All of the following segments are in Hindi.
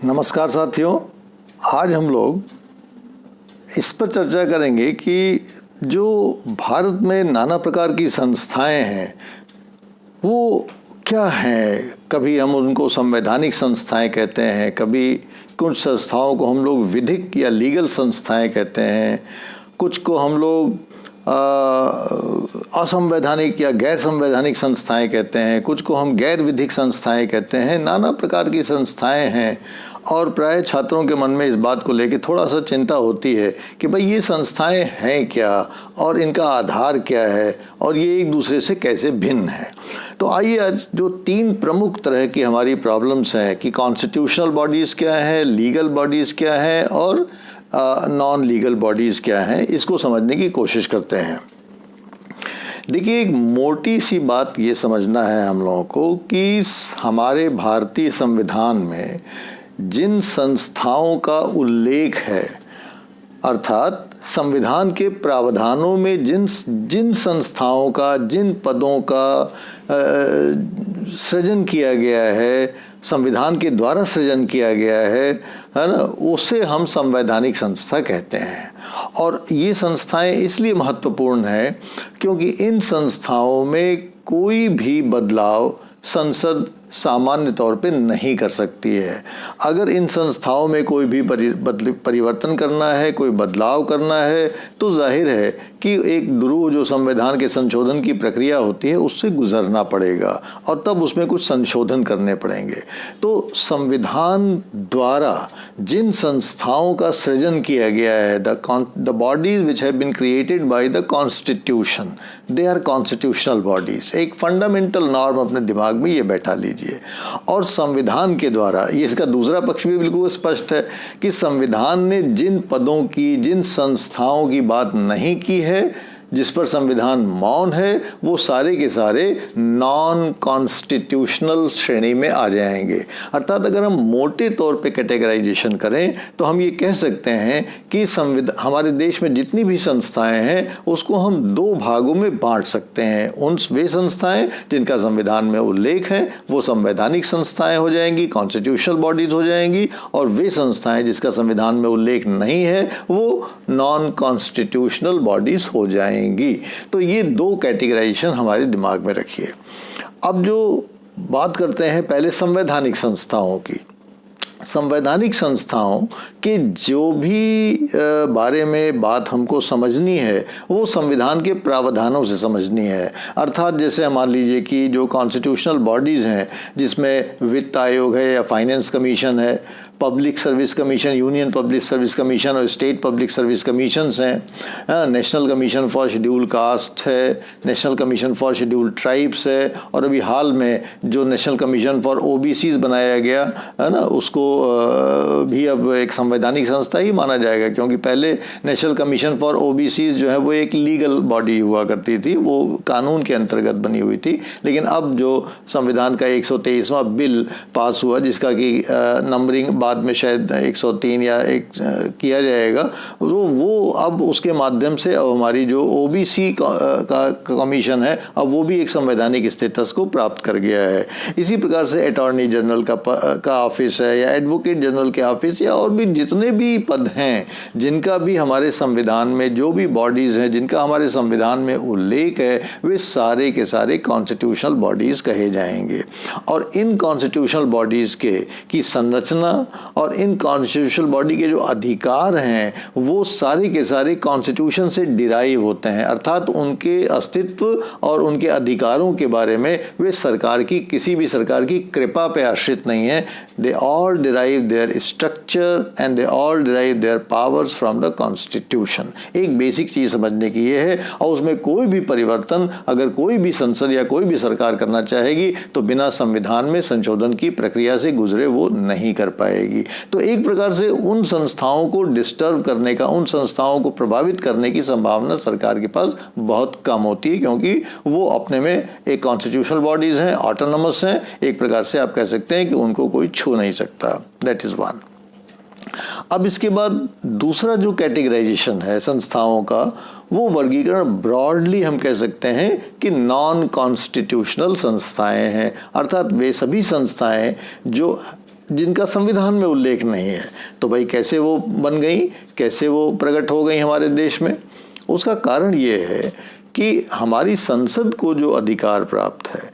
नमस्कार साथियों, आज हम लोग इस पर चर्चा करेंगे कि जो भारत में नाना प्रकार की संस्थाएं हैं वो क्या हैं। कभी हम उनको संवैधानिक संस्थाएं कहते हैं, कभी कुछ संस्थाओं को हम लोग विधिक या लीगल संस्थाएं कहते हैं, कुछ को हम लोग असंवैधानिक या गैर संवैधानिक संस्थाएं कहते हैं, कुछ को हम गैर विधिक संस्थाएं कहते हैं। नाना प्रकार की संस्थाएं हैं और प्राय छात्रों के मन में इस बात को लेकर थोड़ा सा चिंता होती है कि भाई ये संस्थाएं हैं क्या और इनका आधार क्या है और ये एक दूसरे से कैसे भिन्न है। तो आइए आज जो तीन प्रमुख तरह की हमारी प्रॉब्लम्स हैं कि कॉन्स्टिट्यूशनल बॉडीज़ क्या है, लीगल बॉडीज़ क्या है और नॉन लीगल बॉडीज़ क्या हैं, इसको समझने की कोशिश करते हैं। देखिए, एक मोटी सी बात ये समझना है हम लोगों को कि हमारे भारतीय संविधान में जिन संस्थाओं का उल्लेख है, अर्थात संविधान के प्रावधानों में जिन संस्थाओं का, जिन पदों का सृजन किया गया है, संविधान के द्वारा सृजन किया गया है ना, उसे हम संवैधानिक संस्था कहते हैं। और ये संस्थाएं इसलिए महत्वपूर्ण हैं क्योंकि इन संस्थाओं में कोई भी बदलाव संसद सामान्य तौर पे नहीं कर सकती है। अगर इन संस्थाओं में कोई भी परिवर्तन करना है, कोई बदलाव करना है, तो जाहिर है कि एक ध्रुव जो संविधान के संशोधन की प्रक्रिया होती है उससे गुजरना पड़ेगा और तब उसमें कुछ संशोधन करने पड़ेंगे। तो संविधान द्वारा जिन संस्थाओं का सृजन किया गया है, the bodies which have been created by the constitution, they are constitutional bodies. एक फंडामेंटल नॉर्म अपने दिमाग में ये बैठा लीजिए। और संविधान के द्वारा, ये इसका दूसरा पक्ष भी बिल्कुल स्पष्ट है कि संविधान ने जिन पदों की, जिन संस्थाओं की बात नहीं की है, जिस पर संविधान मौन है, वो सारे के सारे नॉन कॉन्स्टिट्यूशनल श्रेणी में आ जाएंगे। अर्थात अगर हम मोटे तौर पे कैटेगराइजेशन करें तो हम ये कह सकते हैं कि हमारे देश में जितनी भी संस्थाएं हैं उसको हम दो भागों में बांट सकते हैं। वे संस्थाएं जिनका संविधान में उल्लेख है वो संवैधानिक संस्थाएं हो जाएंगी, कॉन्स्टिट्यूशनल बॉडीज हो जाएंगी, और वे संस्थाएं जिसका संविधान में उल्लेख नहीं है वो नॉन कॉन्स्टिट्यूशनल बॉडीज हो जाएंगी। तो ये दो कैटेगराइजेशन हमारे दिमाग में रखिए। अब जो बात करते हैं पहले संवैधानिक संस्थाओं की। संवैधानिक संस्थाओं के जो भी बारे में बात हमको समझनी है वो संविधान के प्रावधानों से समझनी है। अर्थात जैसे मान लीजिए कि जो कॉन्स्टिट्यूशनल बॉडीज़ हैं जिसमें वित्त आयोग है या फाइनेंस कमीशन है, public service commission, union public service commission और स्टेट पब्लिक सर्विस कमीशंस हैं, national commission for schedule caste है, national commission for schedule tribes है, और अभी हाल में जो नेशनल कमीशन फॉर ओबीसीज बनाया गया है ना, उसको भी अब एक संवैधानिक संस्था ही माना जाएगा क्योंकि पहले नेशनल कमीशन फॉर ओबीसीज जो है वो एक लीगल बॉडी हुआ करती थी, वो कानून के अंतर्गत बनी हुई थी। लेकिन अब जो संविधान का 123वां बिल पास हुआ जिसका कि नंबरिंग बाद में शायद 103 या एक किया जाएगा, तो वो अब उसके माध्यम से अब हमारी जो ओबीसी का कमीशन है अब वो भी एक संवैधानिक स्टेटस को प्राप्त कर गया है। इसी प्रकार से अटॉर्नी जनरल का ऑफिस है या एडवोकेट जनरल के ऑफिस या और भी जितने भी पद हैं जिनका भी हमारे संविधान में, जो भी बॉडीज़ हैं जिनका हमारे संविधान में उल्लेख है, वे सारे के सारे कॉन्स्टिट्यूशनल बॉडीज़ कहे जाएंगे। और इन कॉन्स्टिट्यूशनल बॉडीज़ की संरचना और इन कॉन्स्टिट्यूशनल बॉडी के जो अधिकार हैं वो सारे के सारे कॉन्स्टिट्यूशन से डिराइव होते हैं। अर्थात उनके अस्तित्व और उनके अधिकारों के बारे में वे सरकार की, किसी भी सरकार की कृपा पे आश्रित नहीं है। They all derive their structure and they all derive their powers from the constitution. एक बेसिक चीज़ समझने की ये है, और उसमें कोई भी परिवर्तन अगर कोई भी संसद या कोई भी सरकार करना चाहेगी तो बिना संविधान में संशोधन की प्रक्रिया से गुजरे वो नहीं कर पाएगी। तो एक प्रकार से उन संस्थाओं को डिस्टर्ब करने का, उन संस्थाओं को प्रभावित करने की संभावना सरकार के पास बहुत कम होती है क्योंकि वो अपने में एक कॉन्स्टिट्यूशनल बॉडीज हैं, ऑटोनोमस हैं। एक प्रकार से आप कह सकते हैं कि उनको कोई छू नहीं सकता। That is one. अब इसके बाद दूसरा जो कैटेगराइजेशन है संस्थाओं का, वो वर्गीकरण ब्रॉडली हम कह सकते हैं कि नॉन कॉन्स्टिट्यूशनल संस्थाएं हैं। अर्थात वे सभी संस्थाएं जो जिनका संविधान में उल्लेख नहीं है। तो भाई कैसे वो बन गई, कैसे वो प्रकट हो गई हमारे देश में? उसका कारण ये है कि हमारी संसद को जो अधिकार प्राप्त है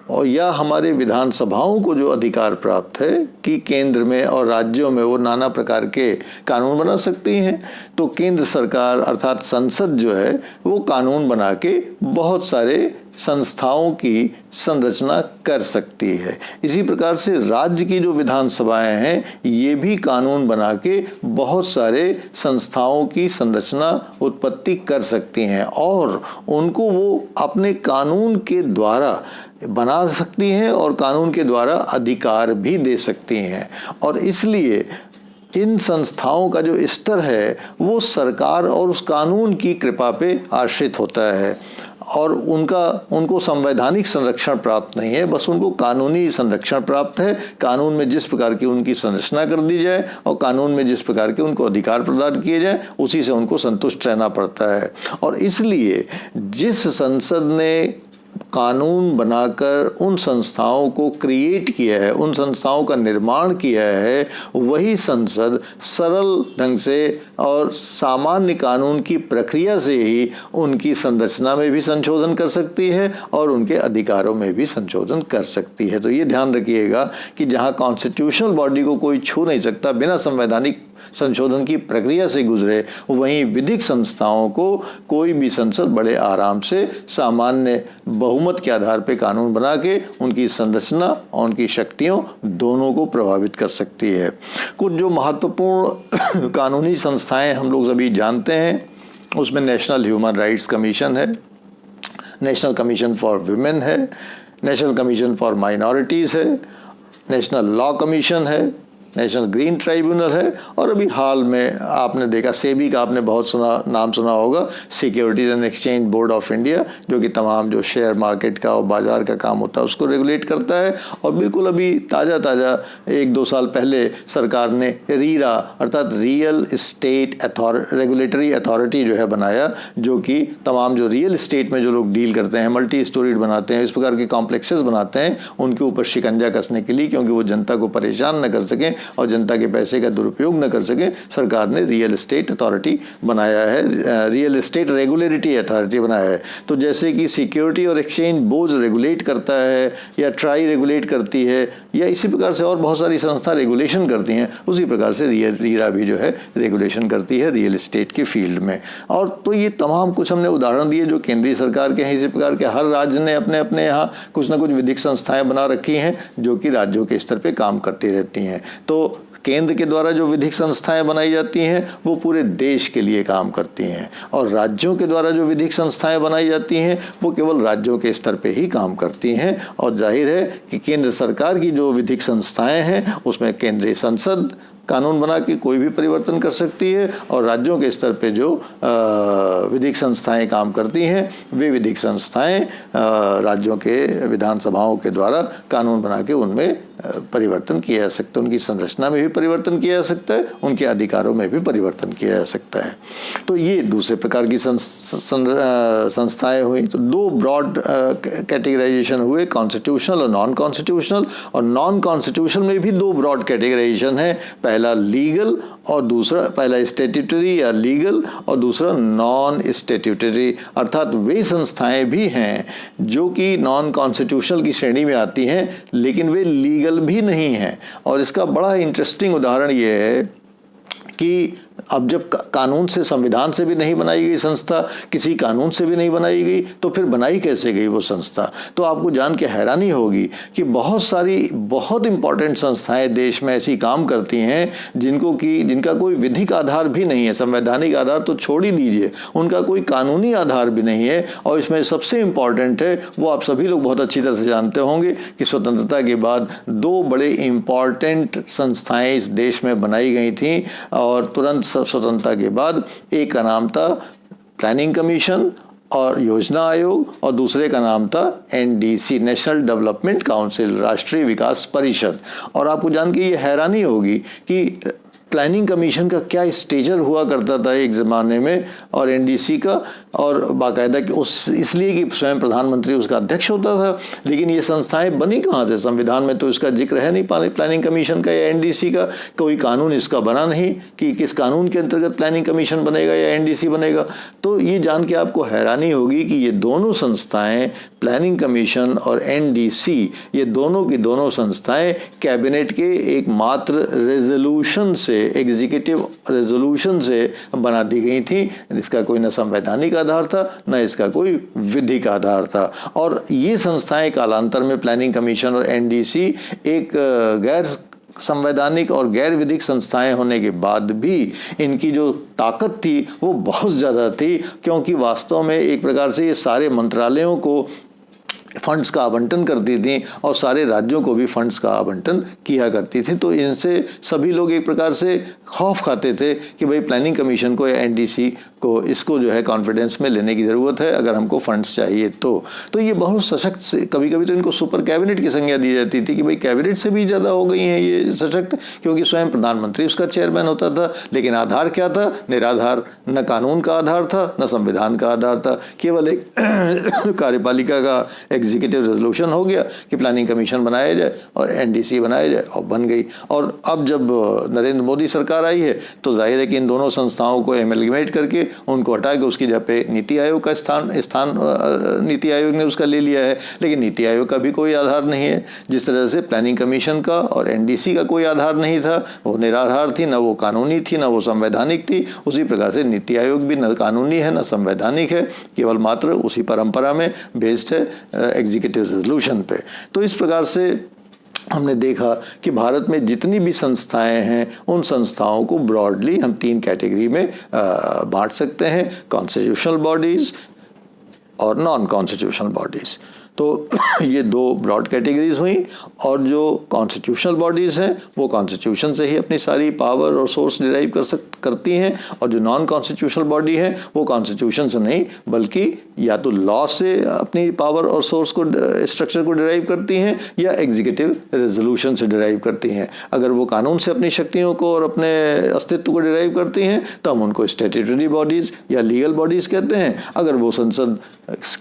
और या हमारे विधानसभाओं को जो अधिकार प्राप्त है कि केंद्र में और राज्यों में वो नाना प्रकार के कानून बना सकती हैं, तो केंद्र सरकार अर्थात संसद जो है वो कानून बना के बहुत सारे संस्थाओं की संरचना कर सकती है। इसी प्रकार से राज्य की जो विधानसभाएं हैं ये भी कानून बना के बहुत सारे संस्थाओं की संरचना उत्पत्ति कर सकती हैं और उनको वो अपने कानून के द्वारा बना सकती हैं और कानून के द्वारा अधिकार भी दे सकती हैं। और इसलिए इन संस्थाओं का जो स्तर है वो सरकार और उस कानून की कृपा पे आश्रित होता है और उनको संवैधानिक संरक्षण प्राप्त नहीं है, बस उनको कानूनी संरक्षण प्राप्त है। कानून में जिस प्रकार की उनकी संरचना कर दी जाए और कानून में जिस प्रकार के उनको अधिकार प्रदान किए जाए उसी से उनको संतुष्ट रहना पड़ता है। और इसलिए जिस संसद ने कानून बनाकर उन संस्थाओं को क्रिएट किया है, उन संस्थाओं का निर्माण किया है, वही संसद सरल ढंग से और सामान्य कानून की प्रक्रिया से ही उनकी संरचना में भी संशोधन कर सकती है और उनके अधिकारों में भी संशोधन कर सकती है। तो ये ध्यान रखिएगा कि जहाँ कॉन्स्टिट्यूशनल बॉडी को कोई छू नहीं सकता बिना संवैधानिक संशोधन की प्रक्रिया से गुजरे, वहीं विधिक संस्थाओं को कोई भी संसद बड़े आराम से सामान्य बहुमत के आधार पर कानून बना के उनकी संरचना और उनकी शक्तियों दोनों को प्रभावित कर सकती है। कुछ जो महत्वपूर्ण कानूनी संस्थाएं हम लोग सभी जानते हैं उसमें नेशनल ह्यूमन राइट्स कमीशन है, नेशनल कमीशन फॉर विमेन है, नेशनल कमीशन फॉर माइनॉरिटीज़ है, नेशनल लॉ कमीशन है, नेशनल ग्रीन ट्राइब्यूनल है और अभी हाल में आपने देखा सेबी का आपने बहुत नाम सुना होगा, securities and exchange board of India, जो कि तमाम जो शेयर मार्केट का और बाजार का काम होता है उसको रेगुलेट करता है। और बिल्कुल अभी ताज़ा 1-2 साल पहले सरकार ने रीरा अर्थात रियल इस्टेट रेगुलेटरी अथॉरिटी जो है बनाया, जो कि तमाम जो रियल इस्टेट में जो लोग डील करते हैं, मल्टी स्टोरीड बनाते हैं, इस प्रकार के कॉम्प्लेक्सेस बनाते हैं, उनके ऊपर शिकंजा कसने के लिए, क्योंकि वो जनता को परेशान न कर सकें और जनता के पैसे का दुरुपयोग न कर सके, सरकार ने रियल एस्टेट अथॉरिटी बनाया है, रियल एस्टेट रेगुलेटरी अथॉरिटी बनाया है। तो जैसे कि सिक्योरिटी और एक्सचेंज बोर्ड रेगुलेट करता है या ट्राई रेगुलेट करती है या इसी प्रकार से और बहुत सारी संस्था रेगुलेशन करती हैं, उसी प्रकार से रीरा भी जो है रेगुलेशन करती है रियल एस्टेट के फील्ड में। और तो ये तमाम कुछ हमने उदाहरण दिए जो केंद्रीय सरकार के हैं। इसी प्रकार के हर राज्य ने अपने अपने यहाँ कुछ ना कुछ विधिक संस्थाएं बना रखी हैं जो कि राज्यों के स्तर पे काम करती रहती हैं। तो केंद्र के द्वारा जो विधिक संस्थाएं बनाई जाती हैं वो पूरे देश के लिए काम करती हैं और राज्यों के द्वारा जो विधिक संस्थाएं बनाई जाती हैं वो केवल राज्यों के स्तर पे ही काम करती हैं। और जाहिर है कि केंद्र सरकार की जो विधिक संस्थाएं हैं उसमें केंद्रीय संसद कानून बना के कोई भी परिवर्तन कर सकती है और राज्यों के स्तर पे जो विधिक संस्थाएं काम करती हैं वे विधिक संस्थाएं राज्यों के विधानसभाओं के द्वारा कानून बना के उनमें परिवर्तन किया जा सकता है, उनकी संरचना में भी परिवर्तन किया जा सकता है, उनके अधिकारों में भी परिवर्तन किया जा सकता है। तो ये दूसरे प्रकार की संस्थाएं हुई। तो 2 ब्रॉड कैटेगराइजेशन हुए, कॉन्स्टिट्यूशनल और नॉन कॉन्स्टिट्यूशनल। और नॉन कॉन्स्टिट्यूशनल में भी 2 ब्रॉड कैटेगराइजेशन है, पहला लीगल और दूसरा, पहला स्टैट्यूटरी या लीगल और दूसरा नॉन स्टैट्यूटरी, अर्थात वे संस्थाएं भी हैं जो कि नॉन कॉन्स्टिट्यूशनल की श्रेणी में आती हैं लेकिन वे लीगल भी नहीं है। और इसका बड़ा इंटरेस्टिंग उदाहरण ये है कि अब जब कानून से, संविधान से भी नहीं बनाई गई संस्था, किसी कानून से भी नहीं बनाई गई, तो फिर बनाई कैसे गई वो संस्था? तो आपको जान के हैरानी होगी कि बहुत सारी बहुत इंपॉर्टेंट संस्थाएं देश में ऐसी काम करती हैं जिनका कोई विधिक आधार भी नहीं है, संवैधानिक आधार तो छोड़ ही दीजिए, उनका कोई कानूनी आधार भी नहीं है। और इसमें सबसे इम्पॉर्टेंट है, वो आप सभी लोग बहुत अच्छी तरह से जानते होंगे कि स्वतंत्रता के बाद 2 बड़े इम्पॉर्टेंट संस्थाएं इस देश में बनाई गई थी और तुरंत स्वतंत्रता के बाद एक का नाम था प्लानिंग कमीशन और योजना आयोग और दूसरे का नाम था NDC, नेशनल डेवलपमेंट काउंसिल, राष्ट्रीय विकास परिषद। और आपको जान के ये हैरानी होगी कि प्लानिंग कमीशन का क्या स्टेचर हुआ करता था एक ज़माने में, और एनडीसी का, और बाकायदा कि उस इसलिए कि स्वयं प्रधानमंत्री उसका अध्यक्ष होता था। लेकिन ये संस्थाएं बनी कहाँ थे? संविधान में तो इसका जिक्र है नहीं प्लानिंग कमीशन का या एनडीसी का, कोई कानून इसका बना नहीं कि किस कानून के अंतर्गत प्लानिंग कमीशन बनेगा या एनडीसी बनेगा। तो ये जान के आपको हैरानी होगी कि ये दोनों संस्थाएं, प्लानिंग कमीशन और एनडीसी, ये दोनों की दोनों संस्थाएं कैबिनेट के एकमात्र रेजोल्यूशन से, एग्जीक्यूटिव रेजोल्यूशन से बना दी गई थी। इसका कोई न संवैधानिक आधार था, न इसका कोई विधिक आधार था। और ये संस्थाएं कालांतर में, प्लानिंग कमीशन और एनडीसी, एक गैर संवैधानिक और गैर विधिक संस्थाएं होने के बाद भी इनकी जो ताकत थी वो बहुत ज़्यादा थी, क्योंकि वास्तव में एक प्रकार से ये सारे मंत्रालयों को फंड्स का आवंटन करती थी और सारे राज्यों को भी फंड्स का आवंटन किया करती थी। तो इनसे सभी लोग एक प्रकार से खौफ खाते थे कि भाई प्लानिंग कमीशन को या एनडीसी को, इसको जो है कॉन्फिडेंस में लेने की ज़रूरत है अगर हमको फंड्स चाहिए तो ये बहुत सशक्त, कभी कभी तो इनको सुपर कैबिनेट की संज्ञा दी जाती थी कि भाई कैबिनेट से भी ज़्यादा हो गई हैं ये सशक्त, क्योंकि स्वयं प्रधानमंत्री उसका चेयरमैन होता था। लेकिन आधार क्या था? निराधार, न कानून का आधार था न संविधान का आधार था, केवल एक कार्यपालिका का एग्जीक्यूटिव रेजोल्यूशन हो गया कि प्लानिंग कमीशन बनाया जाए और एनडीसी बनाया जाए, और बन गई। और अब जब नरेंद्र मोदी सरकार आई है तो जाहिर है कि इन दोनों संस्थाओं को एमलगमेट करके उनको हटा के उसकी जगह पे नीति आयोग का स्थान नीति आयोग ने उसका ले लिया है। लेकिन नीति आयोग का भी कोई आधार नहीं है, जिस तरह से प्लानिंग कमीशन का और एनडीसी का कोई आधार नहीं था, वो निराधार थी, न वो कानूनी थी न वो संवैधानिक थी। उसी प्रकार से नीति आयोग भी न कानूनी है न संवैधानिक है, केवल मात्र उसी परंपरा में बेस्ड है एग्जीक्यूटिव रेजोल्यूशन पे। तो इस प्रकार से हमने देखा कि भारत में जितनी भी संस्थाएं हैं उन संस्थाओं को ब्रॉडली हम 3 कैटेगरी में बांट सकते हैं, कॉन्स्टिट्यूशनल बॉडीज़ और नॉन कॉन्स्टिट्यूशनल बॉडीज़। तो ये 2 ब्रॉड कैटेगरीज हुई, और जो कॉन्स्टिट्यूशनल बॉडीज़ हैं वो कॉन्स्टिट्यूशन से ही अपनी सारी पावर और सोर्स डिराइव करती हैं, और जो नॉन कॉन्स्टिट्यूशनल बॉडी है वो कॉन्स्टिट्यूशन से नहीं बल्कि या तो लॉ से अपनी पावर और सोर्स को, स्ट्रक्चर को डिराइव करती हैं, या एग्जीक्यूटिव रेजोल्यूशन से डिराइव करती हैं। अगर वो कानून से अपनी शक्तियों को और अपने अस्तित्व को डिराइव करती हैं तो हम उनको स्टैट्यूटरी बॉडीज़ या लीगल बॉडीज़ कहते हैं। अगर वो संसद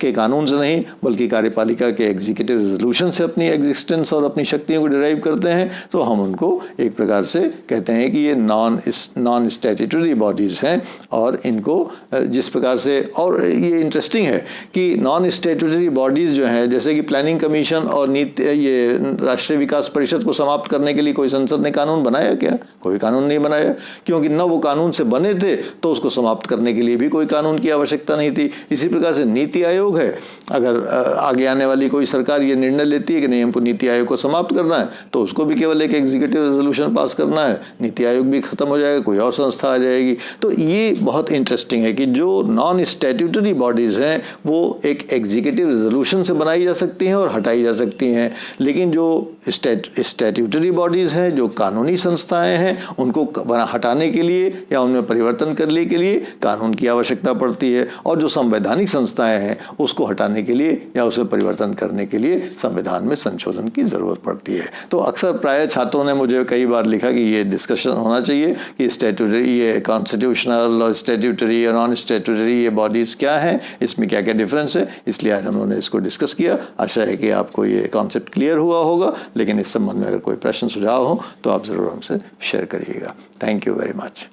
के कानून से नहीं बल्कि कार्यपालिका के एग्जीक्यूटिव रेजोल्यूशन से अपनी एग्जिस्टेंस और अपनी शक्तियों को डिराइव करते हैं तो हम उनको एक प्रकार से कहते हैं कि ये नॉन स्टैट्यूटरी बॉडीज़ हैं। और इनको जिस प्रकार से, और ये इंटरेस्टिंग है कि नॉन स्टैट्यूटरी बॉडीज़ जो हैं, जैसे कि प्लानिंग कमीशन और ये राष्ट्रीय विकास परिषद को समाप्त करने के लिए कोई संसद ने कानून बनाया क्या? कोई कानून नहीं बनाया, क्योंकि न वो कानून से बने थे तो उसको समाप्त करने के लिए भी कोई कानून की आवश्यकता नहीं थी। इसी प्रकार से नीति आयोग है, अगर आगे आने वाली कोई सरकार ये निर्णय लेती है कि नहीं हमको नीति आयोग को समाप्त करना है तो उसको भी केवल एक एग्जीक्यूटिव रेजोल्यूशन पास करना है, नीति आयोग भी खत्म हो जाएगा, कोई और संस्था आ जाएगी। तो ये बहुत इंटरेस्टिंग है कि जो नॉन स्टैट्यूटरी बॉडीज़ हैं वो एक एग्जीक्यूटिव रेजोल्यूशन से बनाई जा सकती हैं और हटाई जा सकती हैं, लेकिन जो स्टैट्यूटरी बॉडीज़ हैं, जो कानूनी संस्थाएं हैं, उनको हटाने के लिए या उनमें परिवर्तन करने के लिए कानून की आवश्यकता पड़ती है, और जो संवैधानिक संस्थाएं हैं उसको हटाने के लिए या उसे परिवर्तन करने के लिए संविधान में संशोधन की ज़रूरत पड़ती है। तो अक्सर प्राय छात्रों ने मुझे कई बार लिखा कि ये डिस्कशन होना चाहिए कि स्टैट्यूटरी, ये कॉन्स्टिट्यूशनल और स्टैट्यूटरी और नॉन स्टैट्यूटरी ये बॉडीज़ क्या हैं, इसमें क्या क्या डिफरेंस है। इसलिए आज हम लोगों ने इसको डिस्कस किया। आशा है कि आपको ये कॉन्सेप्ट क्लियर हुआ होगा, लेकिन इस संबंध में अगर कोई प्रश्न सुझाव हो तो आप ज़रूर हमसे शेयर करिएगा। Thank you very much.